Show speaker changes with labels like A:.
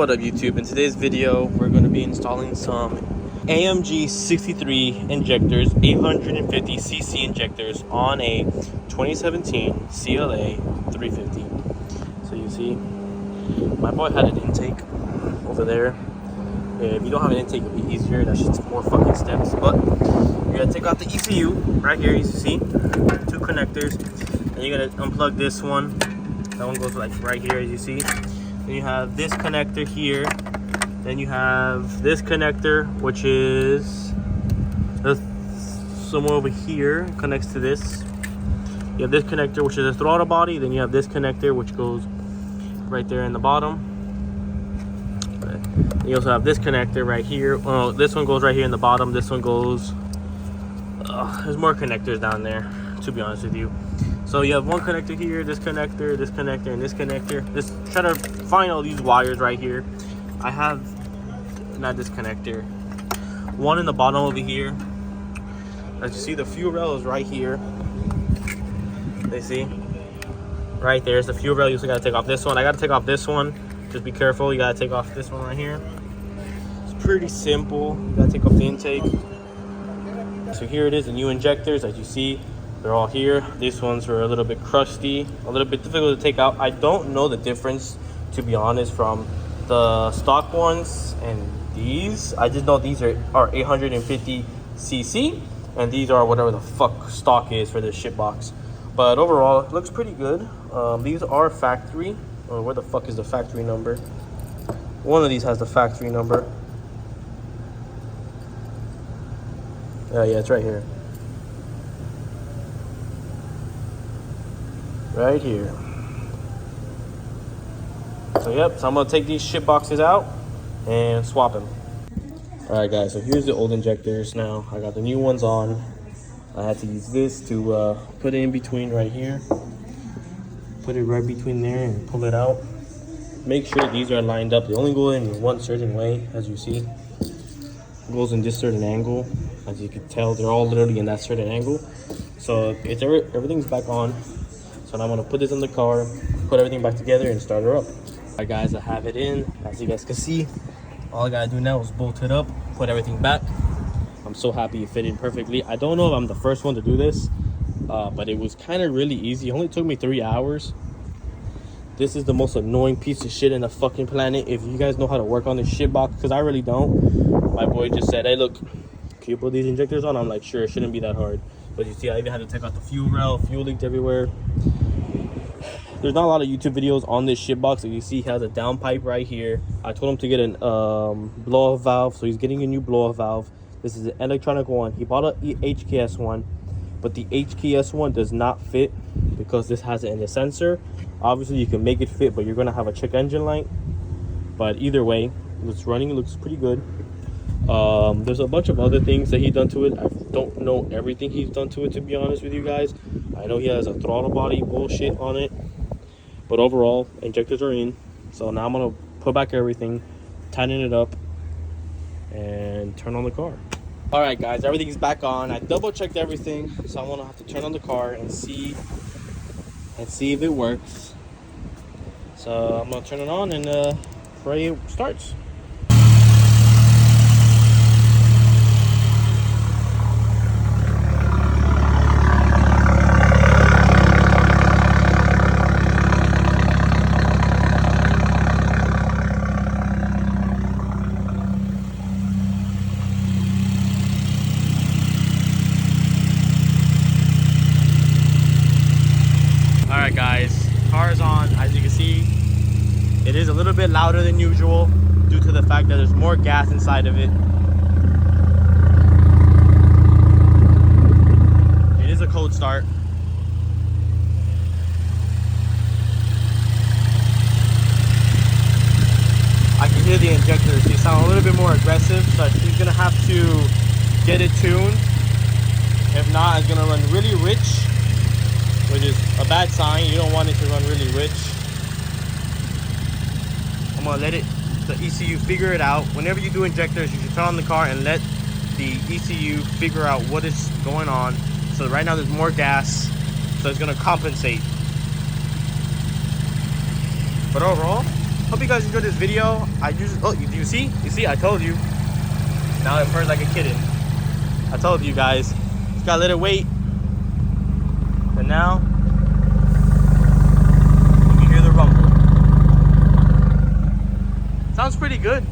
A: What up YouTube? In today's video we're going to be installing some AMG 63 injectors, 850cc injectors on a 2017 CLA 350. So you see my boy had an intake over there. If you don't have an intake it'll be easier, that's just more fucking steps, but you gotta take out the ECU right here. You see two connectors and you gotta unplug this one. That one goes like right here, as you see. Then you have this connector here. Then you have this connector, which is somewhere over here, connects to this. You have this connector, which is a throttle body. Then you have this connector, which goes right there in the bottom. You also have this connector right here. Oh, this one goes right here in the bottom. This one goes... there's more connectors down there, to be honest with you. So you have one connector here, this connector, and this connector. Just try to find all these wires right here. I have, not this connector, one in the bottom over here. As you see, the fuel rail is right here. They see? Right there is the fuel rail. You also gotta take off this one. I gotta take off this one. Just be careful, you gotta take off this one right here. It's pretty simple. You gotta take off the intake. So here it is, the new injectors, as you see. They're all here. These ones are a little bit crusty, a little bit difficult to take out. I don't know the difference, to be honest, from the stock ones and these. I just know these are 850cc and these are whatever the fuck stock is for this shit box. But overall, it looks pretty good. These are factory. Or where the fuck is the factory number? One of these has the factory number. Yeah, it's right here. Right here. So yep, so I'm gonna take these shit boxes out and swap them. Alright guys, so here's the old injectors now. I got the new ones on. I had to use this to put it in between right here. Put it right between there and pull it out. Make sure these are lined up. They only go in one certain way, as you see. It goes in this certain angle. As you can tell, they're all literally in that certain angle. So it's everything's back on. So now I'm gonna put this in the car, put everything back together and start her up. Alright guys, I have it in. As you guys can see, all I gotta do now is bolt it up, put everything back. I'm so happy it fit in perfectly. I don't know if I'm the first one to do this, but it was kind of really easy. It only took me 3 hours. This is the most annoying piece of shit in the fucking planet. If you guys know how to work on this shit box, because I really don't. My boy just said, hey look, can you put these injectors on? I'm like, sure, it shouldn't be that hard. But you see, I even had to take out the fuel rail. Fuel leaked everywhere. There's not a lot of YouTube videos on this shit box. As you see, he has a down pipe right here. I told him to get an blow-off valve, so he's getting a new blow-off valve. This is an electronic one. He bought a HKS one, but the HKS one does not fit because this has it in the sensor. Obviously, you can make it fit, but you're gonna have a check engine light. But either way, it's running. It looks pretty good. There's a bunch of other things that he's done to it. I don't know everything he's done to it, to be honest with you guys. I know he has a throttle body bullshit on it, but overall injectors are in. So now I'm gonna put back everything, tighten it up and turn on the car. All right guys, everything's back on. I double checked everything, so I'm gonna have to turn on the car and see if it works. So I'm gonna turn it on and pray it starts. Alright guys, car is on. As you can see, it is a little bit louder than usual due to the fact that there's more gas inside of it. It is a cold start. I can hear the injectors. They sound a little bit more aggressive, so he's gonna have to get it tuned. If not, it's gonna run really rich, which is a bad sign. You don't want it to run really rich. I'm gonna let the ECU figure it out. Whenever you do injectors, you should turn on the car and let the ECU figure out what is going on. So right now there's more gas, so it's gonna compensate. But overall, hope you guys enjoyed this video. I usually, oh, you see? You see? I told you. Now it purrs like a kitten. I told you guys. Just gotta let it wait. And now, you can hear the rumble. Sounds pretty good.